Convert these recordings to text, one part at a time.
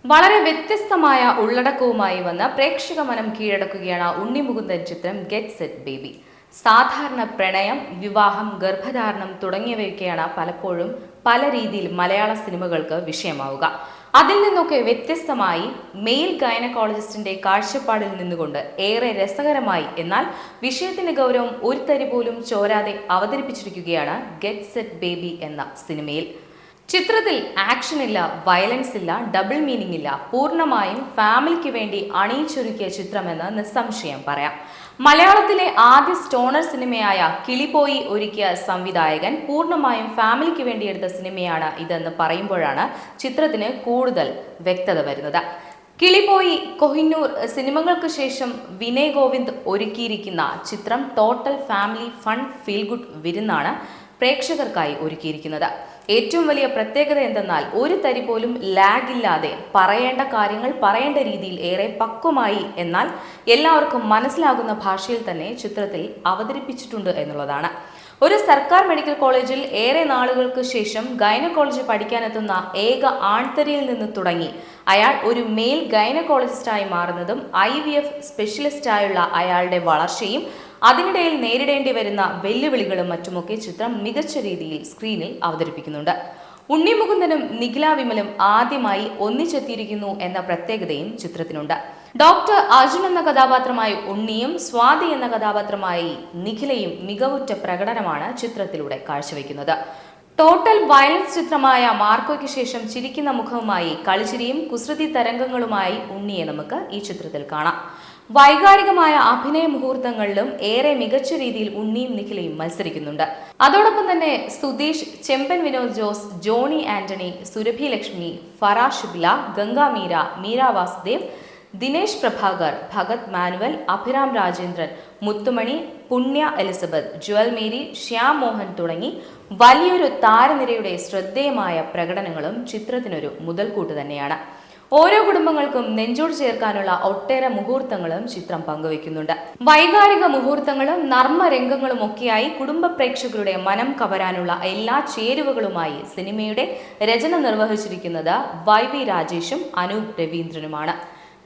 വളരെ വ്യത്യസ്തമായ ഉള്ളടക്കവുമായി വന്ന് പ്രേക്ഷക മനം കീഴടക്കുകയാണ് ഉണ്ണി മുകുന്ദൻ ചിത്രം ഗെറ്റ് സെറ്റ് ബേബി. സാധാരണ പ്രണയം, വിവാഹം, ഗർഭധാരണം തുടങ്ങിയവയൊക്കെയാണ് പലപ്പോഴും പല രീതിയിൽ മലയാള സിനിമകൾക്ക് വിഷയമാവുക. അതിൽ നിന്നൊക്കെ വ്യത്യസ്തമായി മെയിൽ ഗൈനക്കോളജിസ്റ്റിന്റെ കാഴ്ചപ്പാടിൽ നിന്നുകൊണ്ട് ഏറെ രസകരമായി, എന്നാൽ വിഷയത്തിന്റെ ഗൗരവം ഒരു തരി പോലും ചോരാതെ അവതരിപ്പിച്ചിരിക്കുകയാണ് ഗെറ്റ് സെറ്റ് ബേബി എന്ന സിനിമയിൽ. ചിത്രത്തിൽ ആക്ഷൻ ഇല്ല, വയലൻസ് ഇല്ല, ഡബിൾ മീനിംഗ് ഇല്ല. പൂർണ്ണമായും ഫാമിലിക്ക് വേണ്ടി അണിയിച്ചൊരുക്കിയ ചിത്രമെന്ന് നിസ്സംശയം പറയാം. മലയാളത്തിലെ ആദ്യ സ്റ്റോണർ സിനിമയായ കിളിപോയി ഒരുക്കിയ സംവിധായകൻ പൂർണ്ണമായും ഫാമിലിക്ക് വേണ്ടി എടുത്ത സിനിമയാണ് ഇതെന്ന് പറയുമ്പോഴാണ് ചിത്രത്തിന് കൂടുതൽ വ്യക്തത വരുന്നത്. കിളിപോയി, കൊഹിന്നൂർ സിനിമകൾക്ക് ശേഷം വിനയ് ഗോവിന്ദ് ഒരുക്കിയിരിക്കുന്ന ചിത്രം total family fun feel good വിരുന്നാണ് പ്രേക്ഷകർക്കായി ഒരുക്കിയിരിക്കുന്നത്. ഏറ്റവും വലിയ പ്രത്യേകത എന്തെന്നാൽ ഒരു തരി പോലും ലാഗ് ഇല്ലാതെ പറയേണ്ട കാര്യങ്ങൾ പറയേണ്ട രീതിയിൽ ഏറെ പക്വമായി, എന്നാൽ എല്ലാവർക്കും മനസ്സിലാകുന്ന ഭാഷയിൽ തന്നെ ചിത്രത്തിൽ അവതരിപ്പിച്ചിട്ടുണ്ട് എന്നുള്ളതാണ്. ഒരു സർക്കാർ മെഡിക്കൽ കോളേജിൽ ഏറെ നാളുകൾക്ക് ശേഷം ഗൈനക്കോളജി പഠിക്കാനെത്തുന്ന ഏക ആൺതരിയിൽ നിന്ന് തുടങ്ങി അയാൾ ഒരു മെയിൽ ഗൈനക്കോളജിസ്റ്റായി മാറുന്നതും IVF സ്പെഷ്യലിസ്റ്റായുള്ള അയാളുടെ വളർച്ചയും അതിനിടയിൽ നേരിടേണ്ടി വരുന്ന വെല്ലുവിളികളും മറ്റുമൊക്കെ ചിത്രം മികച്ച രീതിയിൽ സ്ക്രീനിൽ അവതരിപ്പിക്കുന്നുണ്ട്. ഉണ്ണി മുകുന്ദനും നിഖില വിമലും ആദ്യമായി ഒന്നിച്ചെത്തിയിരിക്കുന്നു എന്ന പ്രത്യേകതയും ചിത്രത്തിനുണ്ട്. ഡോക്ടർ അർജുൻ എന്ന കഥാപാത്രമായി ഉണ്ണിയും സ്വാതി എന്ന കഥാപാത്രമായി നിഖിലയും മികവുറ്റ പ്രകടനമാണ് ചിത്രത്തിലൂടെ കാഴ്ചവെക്കുന്നത്. ടോട്ടൽ വയലൻസ് ചിത്രമായ മാർക്കോയ്ക്ക് ശേഷം ചിരിക്കുന്ന മുഖവുമായി കളിച്ചിരിയും കുസൃതി തരംഗങ്ങളുമായി ഉണ്ണിയെ നമുക്ക് ഈ ചിത്രത്തിൽ കാണാം. വൈകാരികമായ അഭിനയ മുഹൂർത്തങ്ങളിലും ഏറെ മികച്ച രീതിയിൽ ഉണ്ണിയും നിഖിലയും മത്സരിക്കുന്നുണ്ട്. അതോടൊപ്പം തന്നെ സുധീഷ്, ചെമ്പൻ വിനോദ് ജോസ്, ജോണി ആന്റണി, സുരഭി ലക്ഷ്മി, ഫറാ ഷിബ്ല, ഗംഗാ മീര, മീര വാസുദേവ്, ദിനേശ് പ്രഭാകർ, ഭഗത് മാനുവൽ, അഭിരാം രാജേന്ദ്രൻ, മുത്തുമണി, പുണ്യ എലിസബത്ത്, ജ്വൽ മേരി, ശ്യാം മോഹൻ തുടങ്ങി വലിയൊരു താരനിരയുടെ ശ്രദ്ധേയമായ പ്രകടനങ്ങളും ചിത്രത്തിനൊരു മുതൽക്കൂട്ട് തന്നെയാണ്. ഓരോ കുടുംബങ്ങൾക്കും നെഞ്ചോട് ചേർക്കാനുള്ള ഒട്ടേറെ മുഹൂർത്തങ്ങളും ചിത്രം പങ്കുവെക്കുന്നുണ്ട്. വൈകാരിക മുഹൂർത്തങ്ങളും നർമ്മരംഗങ്ങളും ഒക്കെയായി കുടുംബ പ്രേക്ഷകരുടെ മനം കവരാനുള്ള എല്ലാ ചേരുവകളുമായി സിനിമയുടെ രചന നിർവഹിച്ചിരിക്കുന്നത് YV രാജേഷും അനൂപ് രവീന്ദ്രനുമാണ്.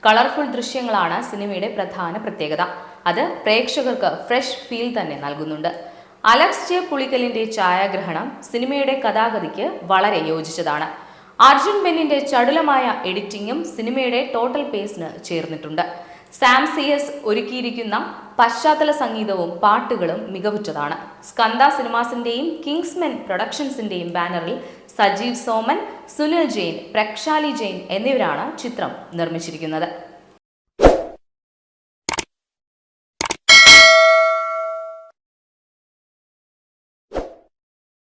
കളർഫുൾ ദൃശ്യങ്ങളാണ് സിനിമയുടെ പ്രധാന പ്രത്യേകത. അത് പ്രേക്ഷകർക്ക് ഫ്രഷ് ഫീൽ തന്നെ നൽകുന്നുണ്ട്. അലക്സ് ജെ പുളിക്കലിന്റെ ഛായാഗ്രഹണം സിനിമയുടെ കഥാഗതിക്ക് വളരെ യോജിച്ചതാണ്. അർജുൻ ബെന്നിന്റെ ചടുലമായ എഡിറ്റിംഗും സിനിമയുടെ ടോട്ടൽ പേസിന് ചേർന്നിട്ടുണ്ട്. സാം CS ഒരുക്കിയിരിക്കുന്ന പശ്ചാത്തല സംഗീതവും പാട്ടുകളും മികവുറ്റതാണ്. സ്കന്ദ സിനിമാസിന്റെയും കിങ്സ്മെൻ പ്രൊഡക്ഷൻസിന്റെയും ബാനറിൽ സജീവ് സോമൻ, സുനിൽ ജെയിൻ, പ്രക്ഷാലി ജെയിൻ എന്നിവരാണ് ചിത്രം നിർമ്മിച്ചിരിക്കുന്നത്.